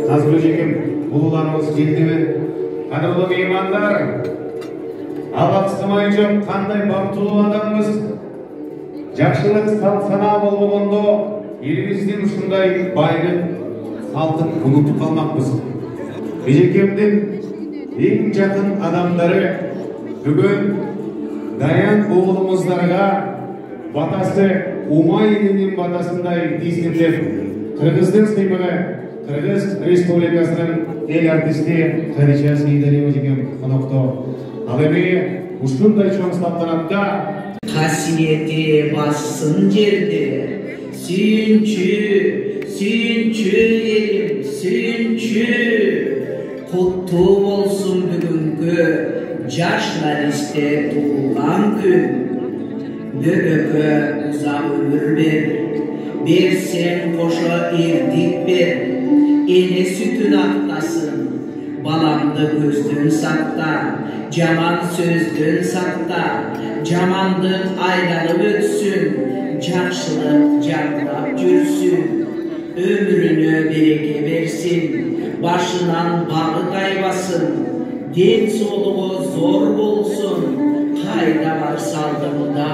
Nazgülcegim, ulularımız geldi. Kadırlı meymanlar, abaqsımayıcım qanday baqtulu adamımız, жақшылық сана болғанда еліміздің ушундай байлық салтын ұмытып қалмақпыз. Бежекемдің ең жақын адамдары бүгін Даян оғлымыздарға батасы Умай елінің батасындай тиіскендер. Қырғыздың сыймығы Қырғыз Республикасының ел артисті Хадиша Сейдалиева деген қонақта. Ал эми ушундай чоң салтанатта Қасиеті бассын жерде, сүйінші, сүйінші елім, сүйінші. Құтты болсын бүгінгі жашнаристе туылған күн. Бөбөкө ұзақ өмір бер, берсең қоша ердік бер. Ене сүтін ақтасын, баламды көзден сақта, жаман сөзден сақта. Жамандық айланып өтсін, жақшылық жарқырап жүрсін. Өміріне береке берсін, башынан бағы тайбасын. Денсаулығы зор болсын, қайда бар салдымда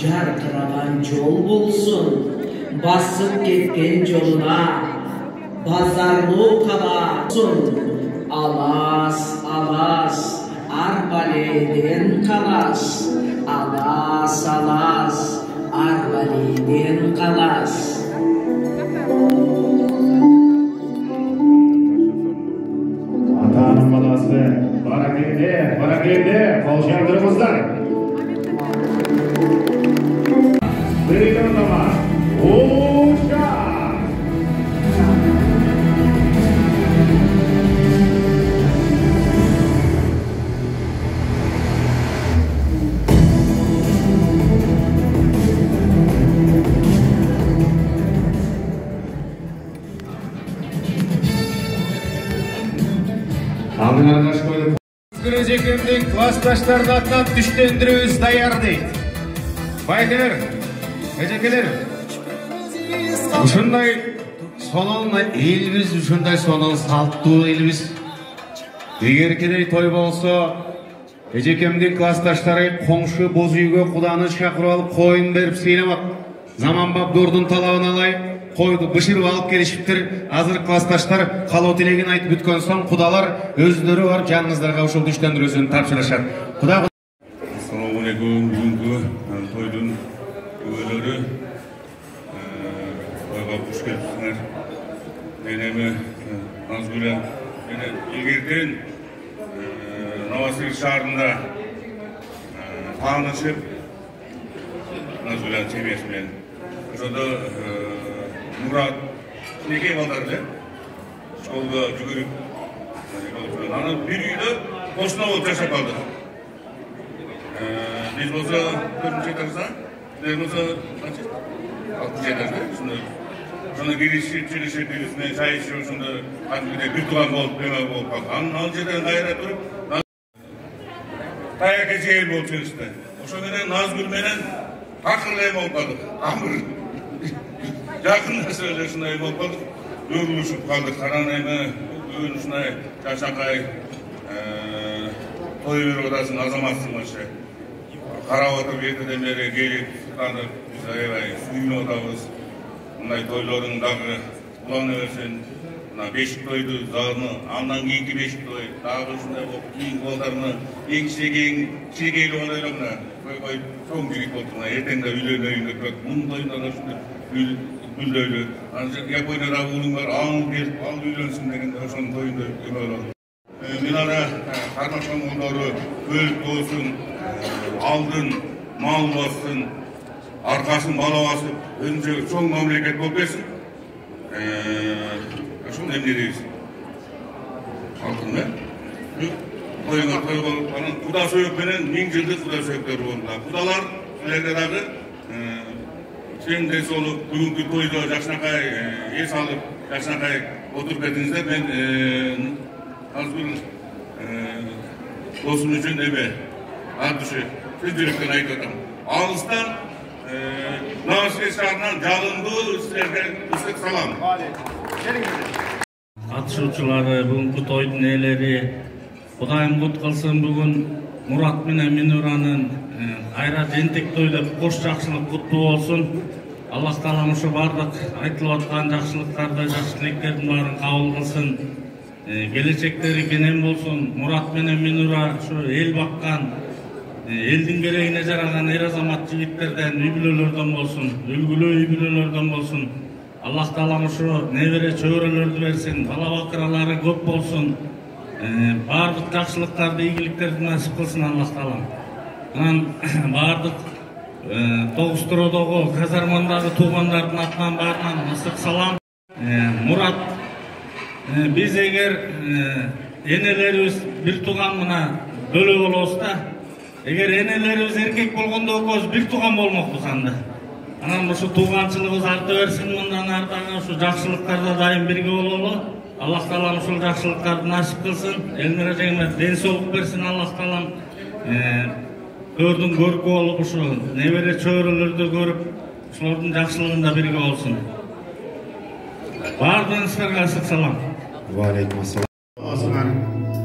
жарқыраған жол болсын. Басып кеткен жолына базарлы қаласын. Алас, алас, арбаледен қалас. Алас, алас, арбаледен қалас. Атаның баласы, баракелде, қол жардырыңыздар. Бірігіндіма, ұша! Алдыңарғаш қойып, Назгүлжегімдің классташтарын атынан түштендіріңіз даяр дейді. Байкелер, әжекелер, ұшындай сонын елбіз, ұшындай сонын салтту елбіз. Егеркедей той болса, әжекемдің классташтары қоңшы боз үйге құданы шақырып алып, қойын беріп сейлемақ. Заманбап дордың талауын алай, қойды бішіріп алып келешіптір. Азыр классташтар қалау тілеген айтып бүткен соң, құдалар өздері бар жаныңыздарға ұшыл түштендіресін тапшырышады. Ассалаумағалейкум, бүгінгі тойдың өңелері тойға қош келіпсіңер. Менемі Назгүлі егерден Новосибирск шаарында танышып Назгүлі семьясымен. Ошондо Мурат неке балдарды школға жүгіріп, аны бір үйді қосына болып жашап қалды. Biz болса төртінші этажда, сіздер болса алтыншы этажда, сонда келесі училище бірісіне шай ішіп, сонда кәдімгідей бір туған болып, бема болып қалды. Ал жерден қайра тұрып, таяқ ел болып жүрісті. Ошо менен Назгүл менен ақырлай болып қалдық. Амыр жақында сөйлесінай болып қалдық. Өгілішіп қалдық. Қаранайма бүгін ұшынай жашақай той беріп отырсың, азаматсың машы. Қарап отырып ертеден бері келіп қандық, біз аябай сүйініп отырмыз. Мындай тойларыңдағы ұланы берсін. Мына бешік тойды, залыны, андан кейінгі бешік той, дағы ұшындай болып, кейінгі балдарына ең кішекейлі олайлығына қой соң жігіт болды. Ертеңді үйлеріне көк, мұның тойындар ұшынды гүлдөйлі. Японияда ұлың бар, аңыл беріп, ал үйленсін дегенде ошоның тойында өмір. Мен ара қармақшан қолдары өліп болсын, алдын, мал бассын, арқасын бала басып, өзінше соң мемлекет болып берсін. Шоны емне дейсің? Алтын ба? Тойыңа той болып, құда сөйіппенен мен жылды құда сөйіптер болында. Құдалар, сілерде дағы, сен де солы бүгінгі тойды жақшынақай ес алып, жақшынақай отырып кетіңіздер. Мен Назгүл досым үшін еме, ат үші, сөз жүректен айтып отырмын. Алыстан Novoselets şаарынан жалындуу силерге ысык салам. Катышуучулары, бүгүнкү тойдун ээлери, Кудайым кут кылсын бүгүн Мурат менен Минуранын кайра жентек тойлоп кош жакшылык куттуу болсун. Аллах таалам ушу бардык айтылып аткан жакшылыктарды, жакшы тилектердин баарын кабыл кылсын. Келечектери кенен болсун. Мурат менен Минура ушу эл баккан, элдин керегине жараган эр азамат жигиттерден, үй-бүлөлөрдөн болсун, үлгүлүү үй-бүлөлөрдөн болсун. Аллах таалам ушу небере чөбөрөлөрдү берсин, бала бакыралары көп болсун. Бардык жакшылыктарды, ийгиликтерди насип кылсын Аллах таалам. Анан бардык Тогустуродогу казармандагы туугандардын атынан баарынан ысык салам. Мурат, биз эгер энелерибиз бир тууган мына бөлө болобуз да, эгер энелерибиз эркек болгондо экөөбүз бир тууган болмокпуз анда. Анан ушу тууганчылыгыбыз арта берсин, мындан ары дагы ушу жакшылыктарда дайым бирге бололу. Аллах таалам ушул жакшылыктарды насип кылсын. Элмира жеңме ден соолук берсин Аллах таалам. Көрдүң көркү болуп ушу небере чөбөрөлөрдү көрүп, ушулардын жакшылыгында бирге болсун. Бардыгыңыздарга ысык салам. Ва алейкум ассалам. Болсуңар.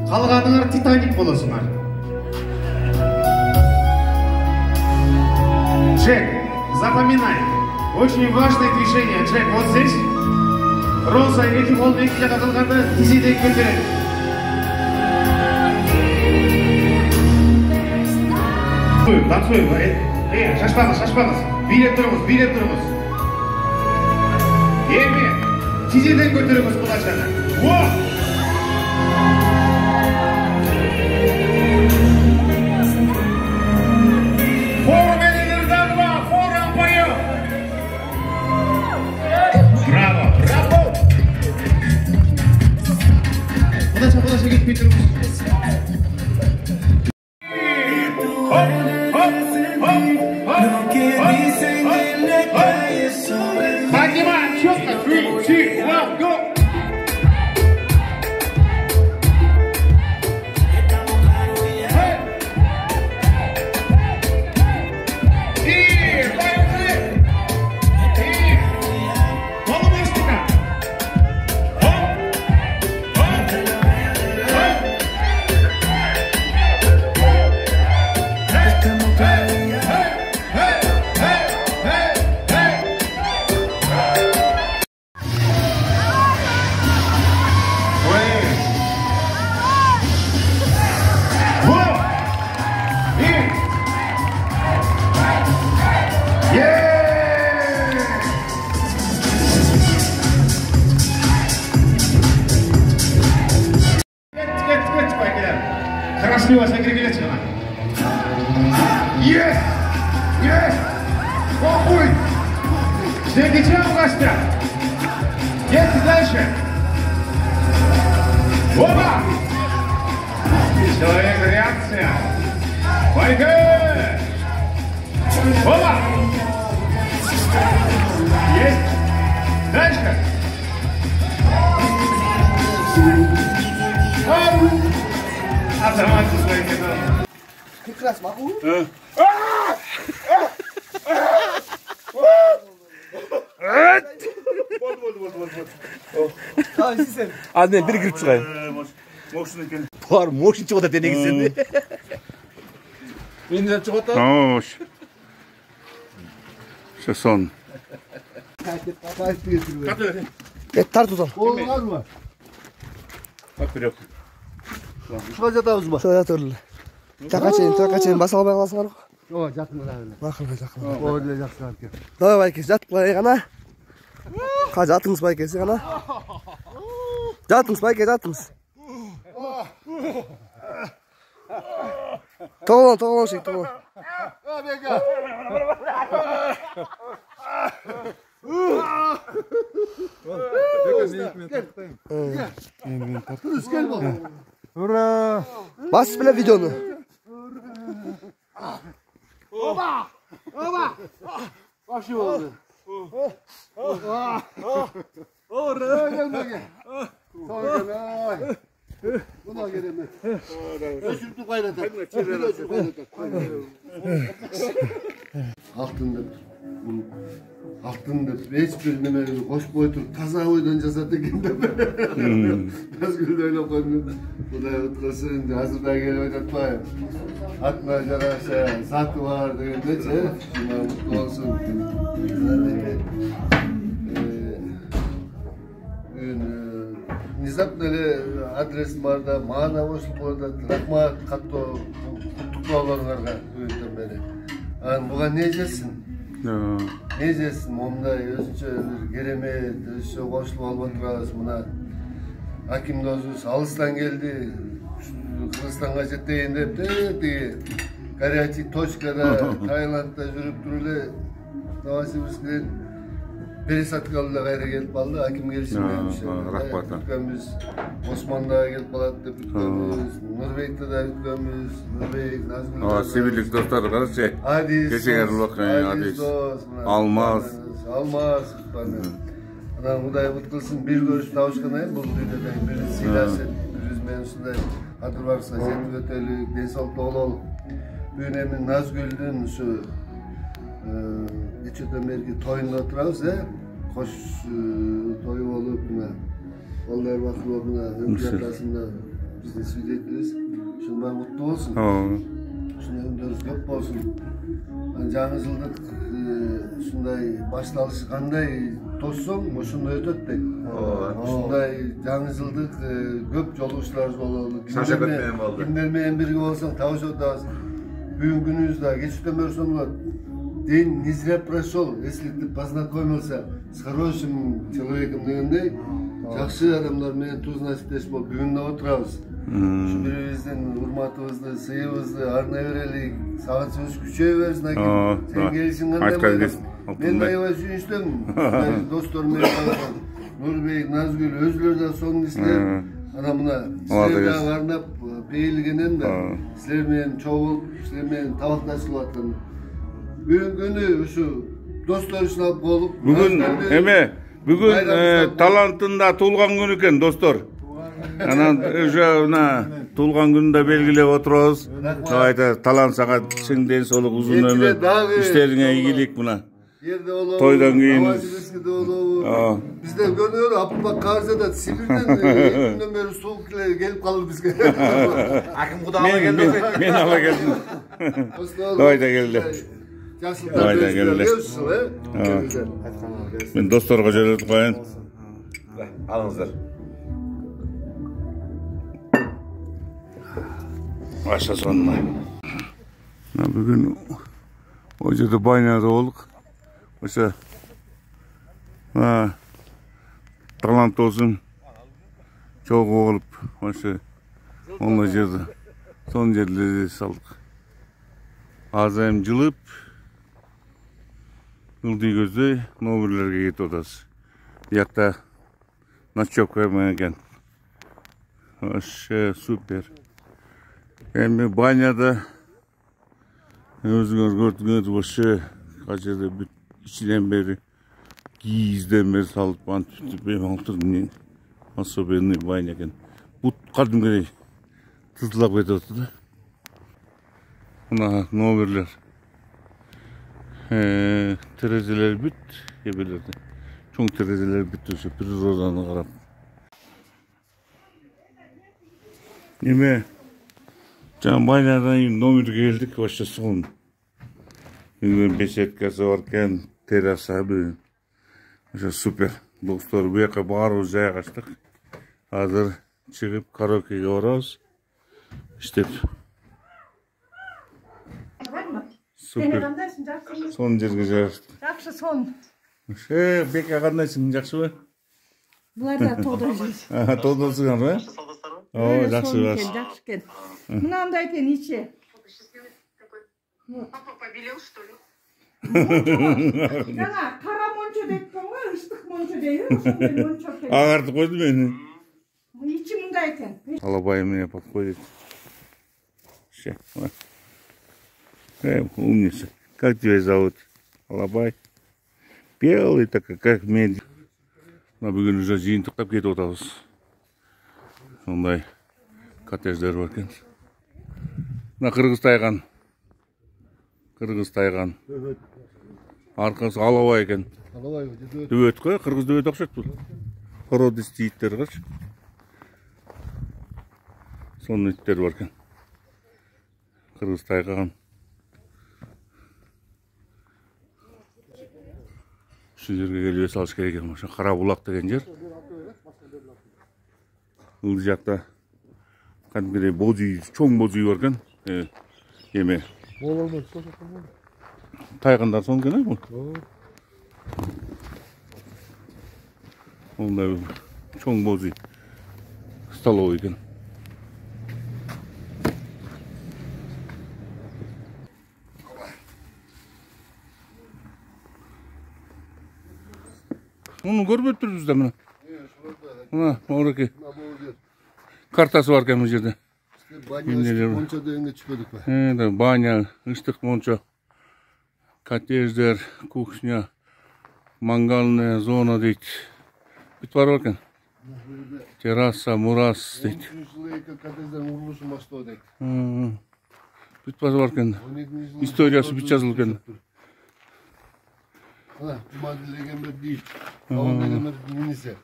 Калганыңар Титаник болосуңар. Джек, запоминай. Очень важное движение. Джек, вот здесь. Роза эки колду эки жака кылганда тизидей көтөрөт. Танцуй, шашпаңыз. Бийлеп турыңыз. Эми тизиден көтөрүңүз кулачаны. Во! Форум элелердагы форум бою. Браво. Кулача кетпей турыңыз. Поднимаем четко. 3, 2, 1, go! Красиво согревели она. Есть! Похуй! Все чем Костя? Едьте дальше! Опа! Человек реакция! Поехали! Опа! Есть! Дальше! Автоматически свои каналы. Как раз могу? Anne bir girip çıkayım. Var moşun çıkıyor da negizinde. Benden çıkıyor da. Hoş. Şu son. Tart uzan. Oğlum var mı? Bak bir yok. Şurada yatağımız var. Şöyle yatırlı. Çakaçayım. Basal baygasın var. Yok yakın var. Bakın. Orada yakın var. Давай байкес жатқылай ғана. Жатыңыз байкес ғана. Жатыңыз. Тоғылан шек, тоғылан. Ура! Бас біле видеоны. Oba! Başı oldu. Gel. Sonra gel. Buna gelin. Öşürtü kaynatar. Altında. алтын деп ешбір немені қошпай тұрып таза ойдан жасады екен деп Назгүлді ойлап қойдым. Құдай ұтқасын, азырда келіп айтатпай атына жараша саты бар дегенде ше құтты болсын. Внезапно эле адресім барда мағана қосылып қойды. Рахмат каттоо құттықтауларыңарга бүгүндөн бери. Буга не жесин? Не жесин? Мондай өзүнчө керемет, өзүнчө кошулуп алып отурабыз. Мына Аким досубуз алыстан келди. Кыргызстанга жетейин деп тиги горячий точкада Таиландда жүрүп туруп эле Новосибирскден пересадкалыда кайра келип калды. Аким келишимен рахмат. Күткөнбүз. Османда келип калат деп күткөнбүз. Нурбекте да күткөнбүз. Нурбек, Назгүл. Сибирлик достор карачы. Кечеге Адис. Алмаз. Анан Кудай кут кылсын, бир көрүшүп табышкан бул дүйнөдө бир сыйлашып, биз менен ушундай кадыр барса жетип өтөлүк, ден соолуктуу бололук. Бүгүн эми Назгүлдүн ушу кечээден берки тоюнда отурабыз, кош той болуп, мына балдар бактылуу мына өңкөр ортасында биздин свидетелибиз. Ушунун баары куттуу болсун. Ушундай күндөрүбүз көп болсун. Жаңы жылдык ушундай башталышы кандай тоссоң, ошондой өтөт дейт. Ушундай жаңы жылдык көп жолугушууларыбыз бололу. Кимдер менен бирге болсоң табышып атабыз. Бүгүн күнүбүздө кечтен көрсөм болот. День не зря прошел, если ты познакомился с хорошим человеком дегендей, жакшы адамдар менен туз насиптеш болуп бүгүн да отурабыз. Şu birimizin hurmatımızdı, sıyımızdı, arına verelik, sağlıksız küçüğe versin Hakim. Sen gelişin kandan bayram. Ben de yavaş yürüyüştüm. Dostlarım benim kalan. Nurbek, Nazgül, özlerden son ister. Adamına sizler daha varnap, peyilgenen de sizler benim çoğul, sizler benim tavaklaşılı atın. Bugün günü şu dostlar için alıp olup. Bugün talantında tulgan günü eken dostlar. Анан уже туулган күнүндө белгилеп отурабыз. Кайта талант сага чың ден соолук, узун өмүр, иштериңе ийгилик мына. Тойдон кийин бизде көрүнөр Апылбак Карзада Сибирден күндөн бери суук келип калды бизге. Аким куда ала келди? Мен ала келдим. Тойда келди. Тойда келди. Мен досторго жөнөтүп коеюн. Алыңыздар. Aşağı sonuna. Bugün hocada baynada olduk. Mesela talant olsun çok olup mesela onunla yerde son yerleri saldık. Azayım cılıp yıldığı gözde noverlerge git odası. Yatta çok koymayan. Süper. Hem banyada özgür gördüğünüz başı kaçırdı içinden beri giyizden beri salıp bana tutup benim altından nasıl beni banyaken bu kadın gibi tızlak ediyordu da buna noverler terezeler bit yapılırdı çok terezeler bitti şu bir rodanı karab yeme Can baylardan nomür geldik başta son. Bugün besetkası varken teras abi. Süper. Dostlar bu yaka bağır uzaya kaçtık. Hazır çıkıp karaoke'ye uğrarız. İşte. Süper. Son jirgizar. Жақсы son. Beka qandayсың, жақсы ба? Бұлар да тодырсыз. Тодырсың ба? Жақсы ба. Жақсы екен. Мынандай екен иче. Папа побелел, что ли? Жаңа қара монша деппін ғой, ыстық монша дейді. Ошондай монша екен. Ағартып қойды мені. Ичи мындай екен. Алабайым мне подходит. Умница. Как тебя зовут? Алабай? Белый такой, как медведь. Бүгін уже жиынтықтап кетіп отырмыз. Сондай коттедждер бар екен. Мына Кыргыз тайган. Аркасы алабай экен. Алабай, Дөбөт кой, кыргыз дөбөт окшойт бул. Породист иттер карчы. Сонун иттер бар экен. Кыргыз тайгаган. Ушул жерге келип эс алыш керек экен. Ошо Кара булак деген жер. Бул жакта кандайдыр боз үй, чоң боз үй бар экен. Эме. Тайгандар сон экен бул. Ондай чоң боз үй. Столовый экен. Onu görmüp dururuz da mı? Ha, oradaki kartası var ki bu yerde. Banya ışık monça da çıkıyorduk be. Evet, banya, ışık monça, kottejler, kухня, mangalная zona deyit. Bit var orken. Terasa, muras deyit. 13 yılı kottejlerin vuruluşu başta o deyit. Bit var orken. Historiyası bit yazılırken. Ha, Cumadil'e bir değil. Kavun'da bir minise.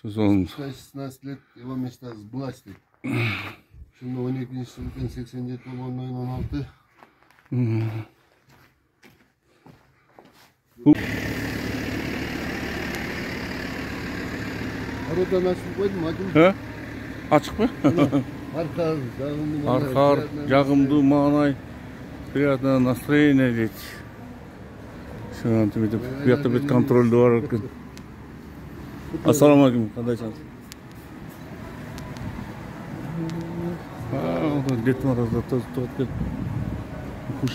Sezon. 16 лет его места сбылась. Şimdi 12. sınıfın 87 olduğundan 16. Arada nasıl koydum acım? He? Açık mı? Arka, Arkar, yağımdı, manay. Приятное настроение deyit. Şu an bir bir kontrolde var. Assalamu alaikum kardeşim. O da Ded Moraz'da tuttu. Kuş.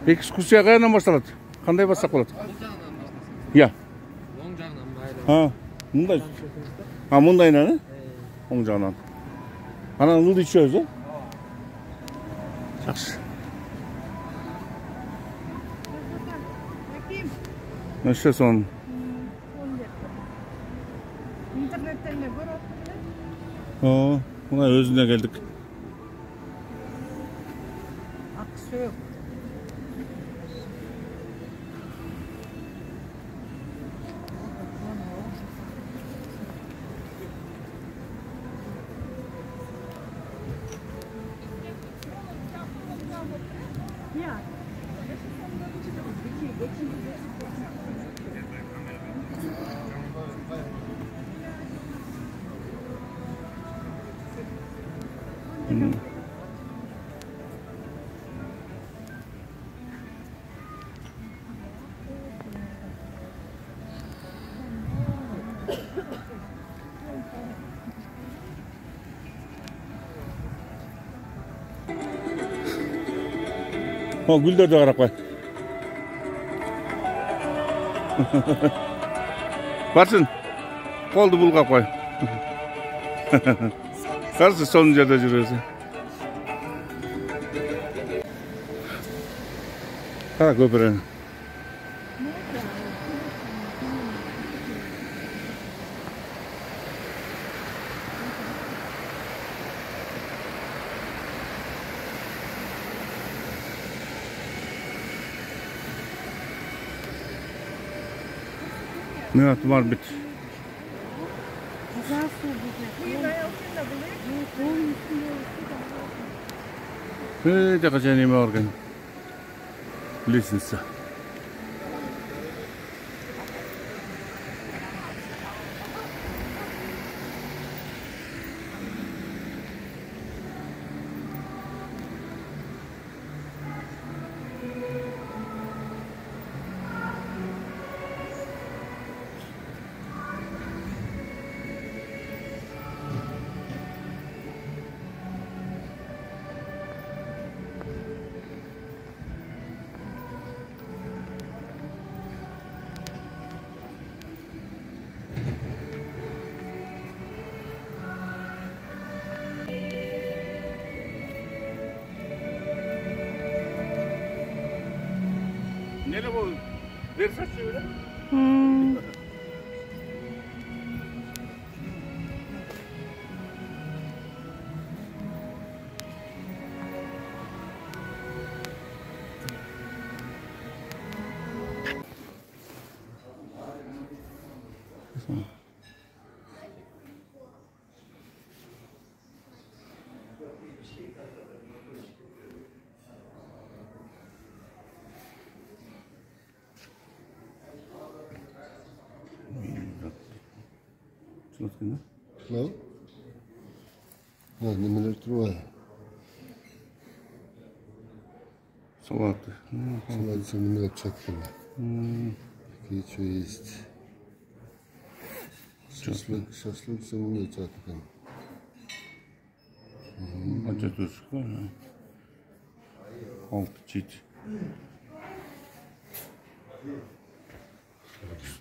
Ekskursiya qayerdan başlanadi? Qanday bossak bo'ladi? Ya. Oң жағынан bayra. Ha, bunday. Ha, bundaydan, ha? Oң жағынан. Ana ылды içiyoruz, ha? Yaxşı. Neçə son? İnternetten de var Ha, buna özüne geldik. Akısı yok. Ya. O güllerdi qarab qo'y. Barsın. Qoldi bulg'ab qo'y. Qarshi son yerda yurasiz. Qara ko'pirani. Ne var bit. De kaçan yeme organ. Lisense. Nere bu? Versace öyle. Ne? Neler duruyor? Salat. Salat için neler çaktım? Geçiyor есть. Şaşlık için neler çaktım? Acı tuz. Altı çiğit.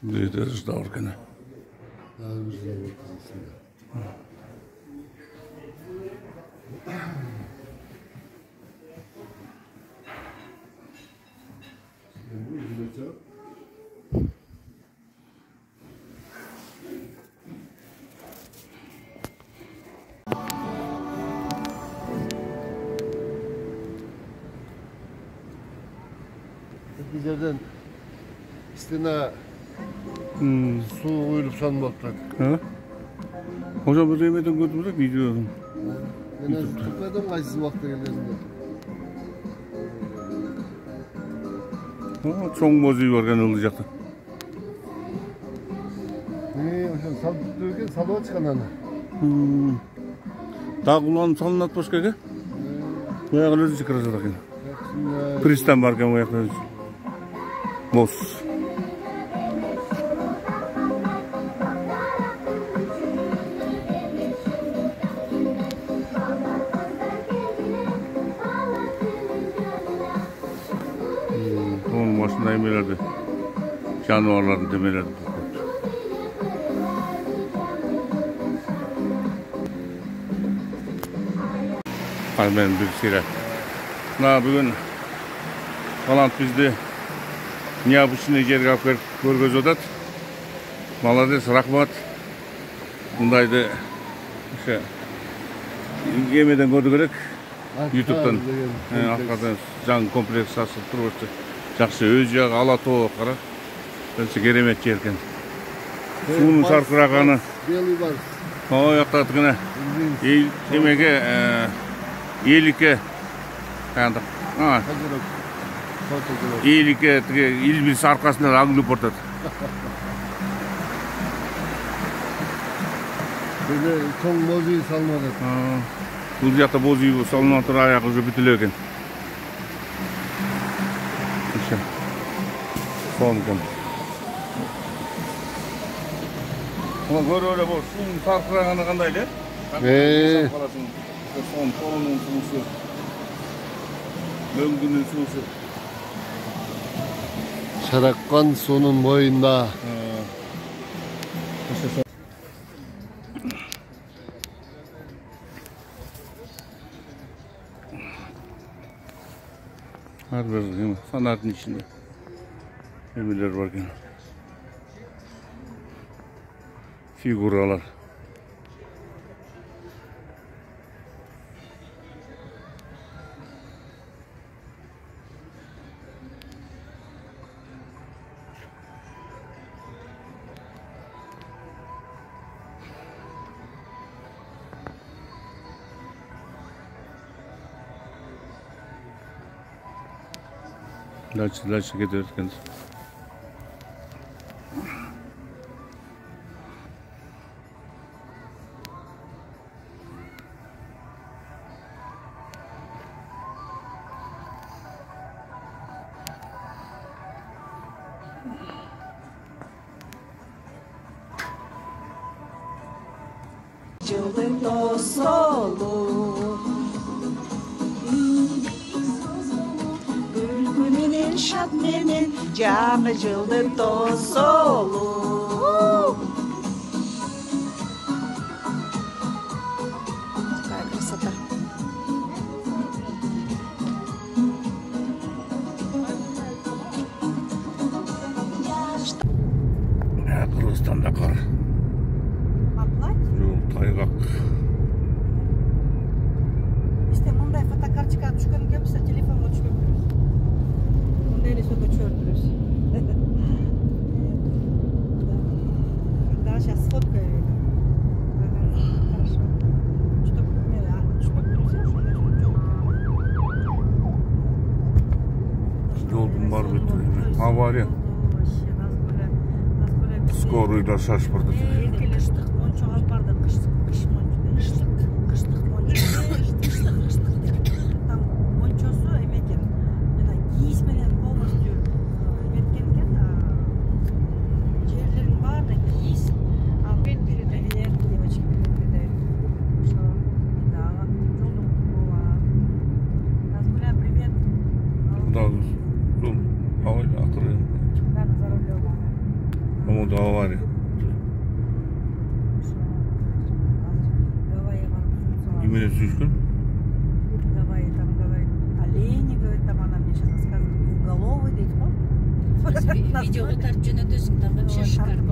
Şimdi ederiz daha orkana. Daha güzel bakıyorsun. Bizlerden istene su koyulup sanmaklar. Ha? Hocam bu yemeden gördüğümüzde videodan. Ben az tutmadım kayıtsız vakti geldiğinde. Çoğun bozuyu varken olacaktı. Hocam sal tuttuğun salığa çıkan ana. Daha kulağını salın at başka ki? Bu ayakları çıkaracak yine. Pristan varken bu ayakları boz. Onun başında emelerdi. Canavarların demelerdi. Kalben bir sire. Bugün Talant bizde niye bu şimdi yerge görgöz odat. Malades, rahmat. Bundaydı işte yemeden gördü gerek. YouTube'dan hakikaten can kompleks asılıp dururdu. Жақсы өз жағы алатау қара. Бәлсі керемет жеркен. Суының сарқырағаны. Белый бар. О, яқтатығына. Демеге еліке. Еліке елбіз арқасынан аңылып ортады. Böyle son bozuyu salmadı. Бұл жақта бозүй салынан тұр аяғы уже бүтілі екен. Sonken. Ama böyle öyle bu suyun sarkırağını kandaylı? Son kolunun suyu. Möngünün suyu. Şarakkan sonun boyunda. Her bir sanatın içinde emirler varken figuralar. Дальше gidiyoruz kendisi. Yılın dostu olur. Gülgünün şadmenin canı yılın dostu olur. Какая красота. Kırgızstan'da kar. Yol taygak. İşte bunday fotokарточка düşkün gelmişse telefonla düşkün görürüz. Bunda öyle soda çördürüz. Да, сейчас сфоткаю. Хорошо. Чтобы düşmek друзья, Yolun var bir türlü. Avariya. Вообще, нас были Скорыйда шашпырды. Эркеле ыштык мончо алып барды. Кыш мончо. Кыштык мончо. Кыштык. Там мончосу эметкен. Жана кийиз менен полностью эметкен экен. Жерлерин баары кийиз. Ал мен передаю девочки передаю. Что? Да. Назгуля, привет. Да. Авай акыры. Да, за рулем. Кому да авария. Именно сүйшкөн? Давай, там говорит, олени, говорит, там она мне сейчас рассказывает, двухголовый, дейді ғой. Видеоға тартып жөнөтөсүң, там вообще шикарно.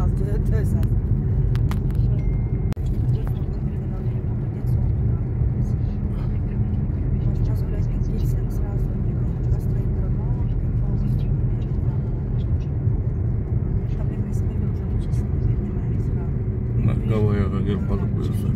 Гавайяга келип калдык буюрса.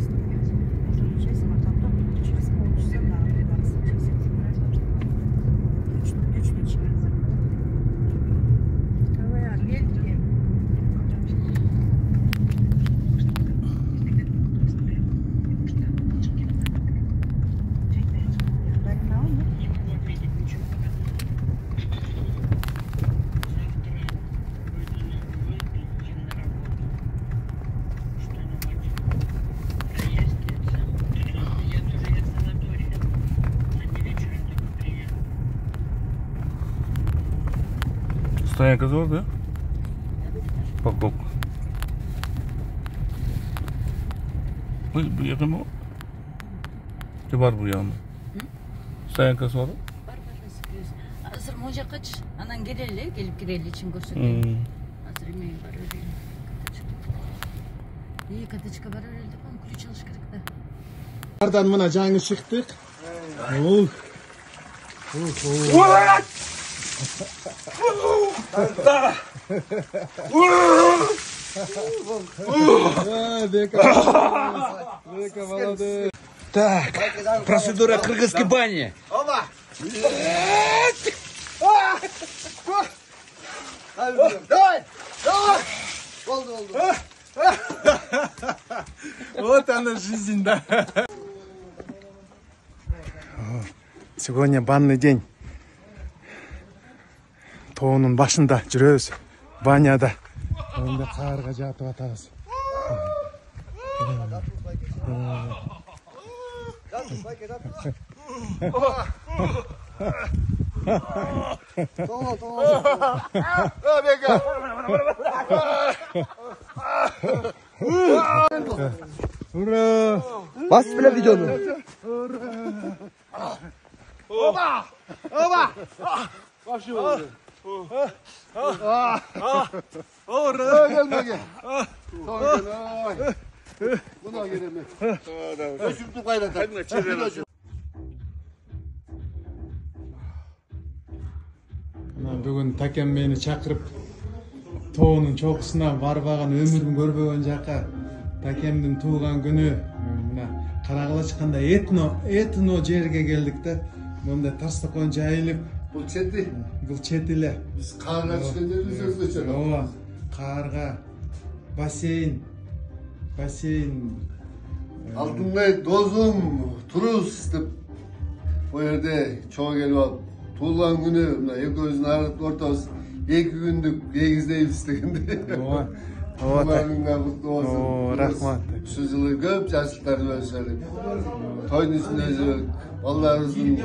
Стоянка зор, да? Парковка. Bu yakın mı? Var bu yanında. Стоянка var. Бар. Азыр могу жаккачы. Анан келели, келип кирели ичин көрсөтөйүн. Азыр эме бар эле. Каточка бар эле деп аны ключ алыш керек да. Nereden buna canı çıktık? Так, процедура кыргызской бани. Давай! Oldu. Вот она жизнь, да. Сегодня банный день. Тоонун башында жүрөбүз. Баняда. Онда карга жатып атабыз. Ура! Бас биле видеону. Gelme. Buna geleme. Ösümtü kaynatar. Бүгүн такем мени чакырып тоонун чокусуна барбаган өмүрүн көрбөгөн жака такемдин туулган күнү мына Каракылыч кандай этно жерге келдик да. Мында тастакон жайылып Bu çeti. бул чет эле. Biz karga düşkenderi söz geçelim. Ооба, карга, бассейн. Altınbey dozum, turuz deyip o yerde çoğu gelip alıp tuğulan günü, eközün arıp ortası 2 günlük yegizdeyip istegendi. Ооба. Tuğulan günden kutlu olsun. Oo, rahmat. Şu yılı köp yaşlıklarını ölçelim. Toyun üstüne özürük. Allah'ınızın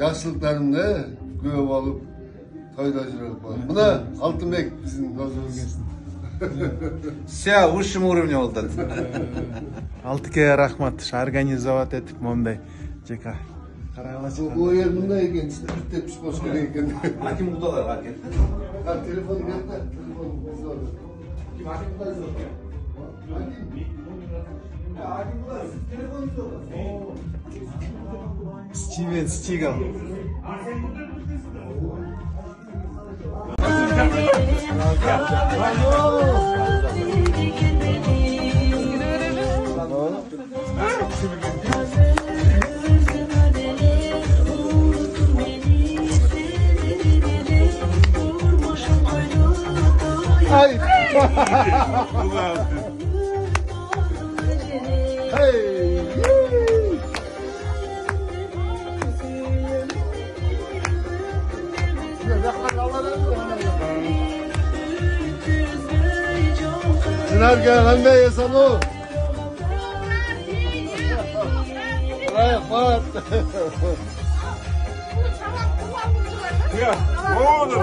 yaşlıklarını göğüp alıp toyda özürük. Buna Altınbek bizim dozumuz. Все, высшем уровне oldu. Алтыке рахмат, организовать этип мондай жека. Каракылыч. O yer bunda ekan, tepmiş boş gerek ekan. Hakim Udalar var geldi. Ha telefon geldi. Telefon biz orada. Kim Hakim Udalar? Hakim Udalar. Telefonunuz orada. Стивен Стигал. Hayır. Çınar gel, anne yesan o. Fuat. Ya, ne olur?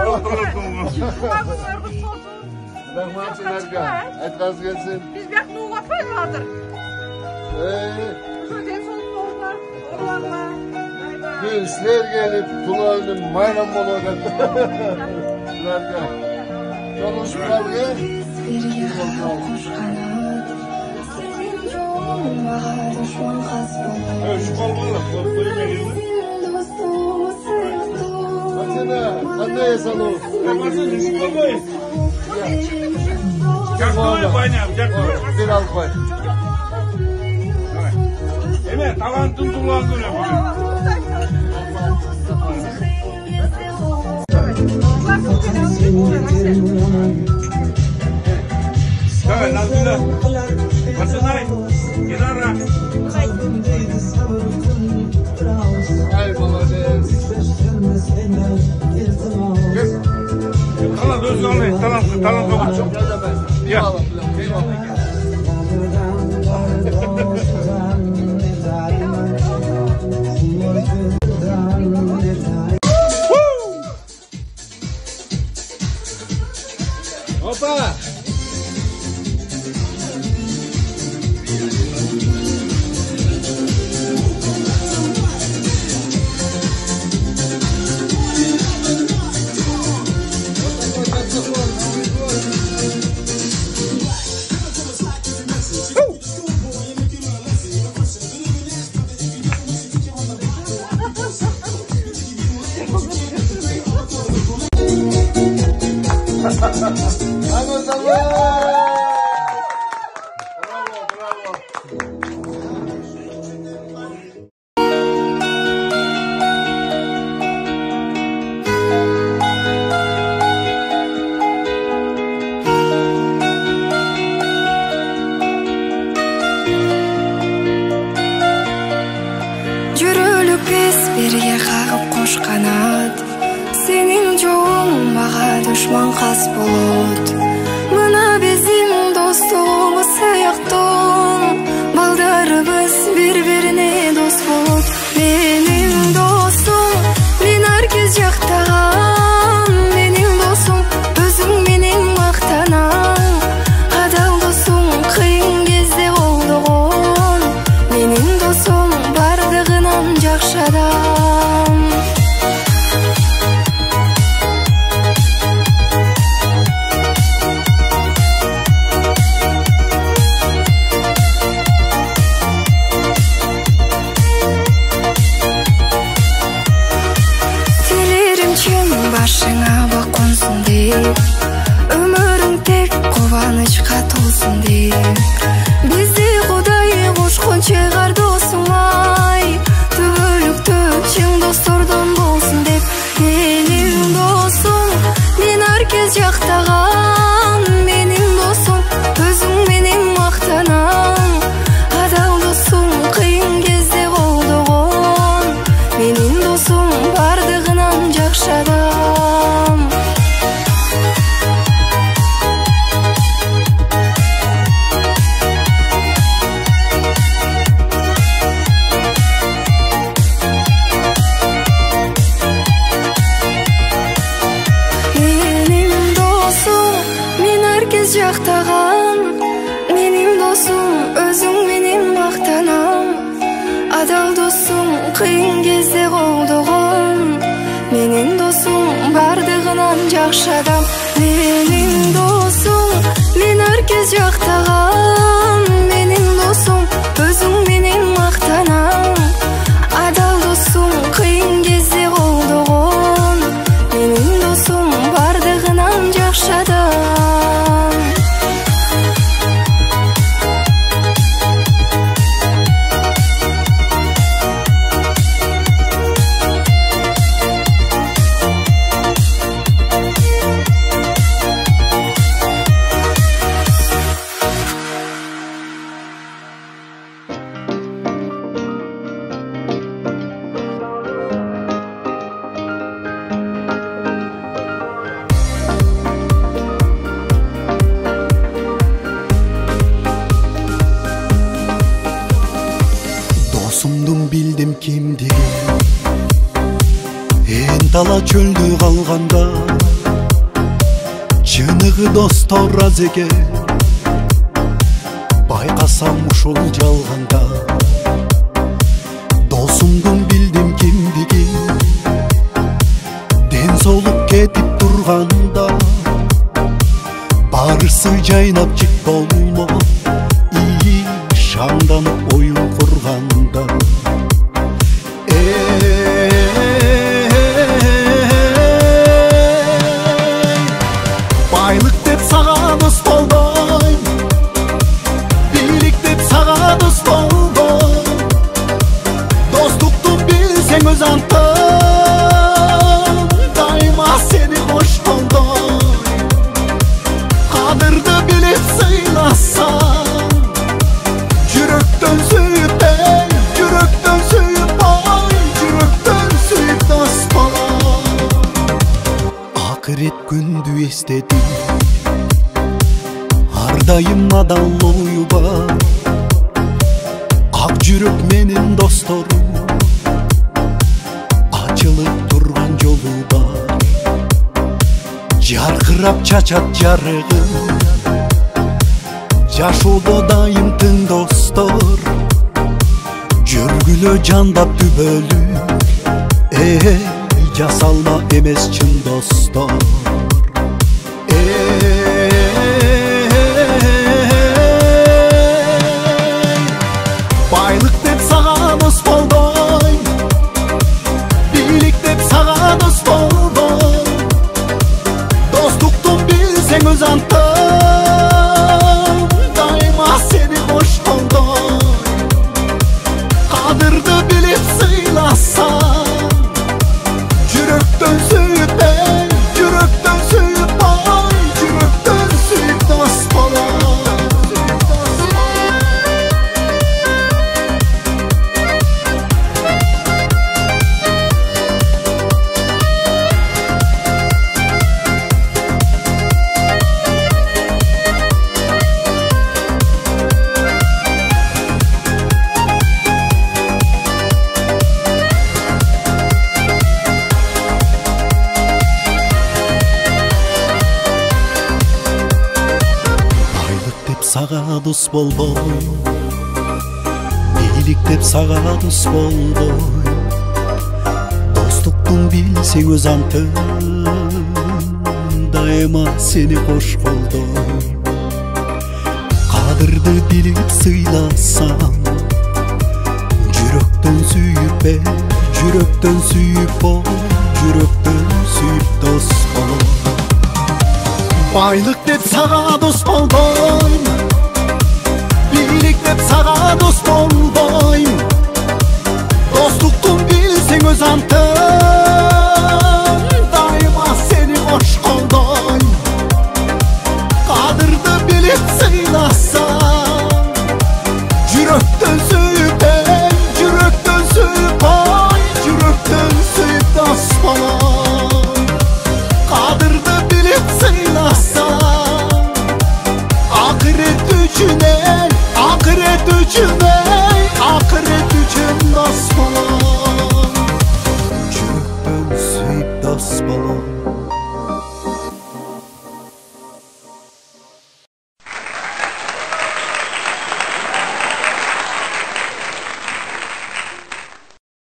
Rahman Çınar gel. Etmez gelsin. Biz bak nuğa koymadır. Şuradan soğukta orada. Gençler gelip kulağının mayram boladan. Çınar gel. Çalış kavga. Şu kolunu Anne yesan o. Çaktı bayna, çaktı. Bir al koy. Evet, talantın tuğlan günü bugün. Evet, Nazgül'e. Basınay, Ginara. Ay balades. Talant özü anlayın, talant olsun. Ya. Hoppa. Vamos, vamos. Жүрөлүк биз бирге кагып кош канат, сенин жолуң мага душман кас болот. Мына биздин достугубуз сыяктуу, балдарыбыз бири-бирине дос болот. Менин досум, мен ар кез жактаган, менин досум, өзүң менен мактанам. Адал досуң кыйын кезде колдогон, менин досум бардыгынан жакшы адам. Башыңа бак консун деп, өмүрүң тек кубанычка толсун деп. Бизди Кудай кошкон чыгар досуң ай, түбөлүктө чың достордон болсун деп. Менин досум, мен ар кез жактаган, менин досум, өзүң менен мактанам. Адал досуң кыйын кезде колдогон, менин досум бардыгынан жакшы адам. Менин досум, мен ар кез жактаган, менин досум, өзүң менен мактанам. Адал досуң кыйын кезде колдогон, менин досум бардыгынан жакшы адам. Менин досум, мен ар кез жактаган, менин досум, өзүң менен мактанам. Адал досуң кыйын кезде колдогон, менин досум бардыгынан жакшы адам. дала чөлдө калганда чыныгы достор аз экен байкасам ушул жалганда досумдун билдим кимдигин ден соолук кетип турганда барысы жайнап жик болмо ии шаңданып оюн курганда байлык деп сага дос болбойм бийлик деп сага дос болбойм достукту билсең өз антым дайыма сени кош колдойм кадырды билип сыйласаң жүрөктөн сүйүп жүрөктөн сүйүп жүрөктөн сүйүп дос болом акырет күндү эстедим ар дайым адал ою бар ак жүрөк менин досторум ачылып турган жолу бар жаркырап чачат жарыгын жашоодо дайым тың достор жүргүлө жандап түбөлүк жасалма эмес чын достор байлык деп сага дос болбойм бийлик деп сага дос болбойм достукту билсең өз антым дайыма сени кош колдойм кадырды билип сыйласаң жүрөктөн сүйүп жүрөктөн сүйүп жүрөктөн сүйүп дос болом сага дос болбойм бийлик деп сага дос болбойм достуктун билсең өз антың дайыма сени кош колдойм кадырды билип сыйласаң жүрөктөн сүйүп жүрөктөн сүйүп жүрөктөн сүйүп дос болом байлык деп сага дос болбойм бийлик деп сага дос болбойм достукту билсең өз антың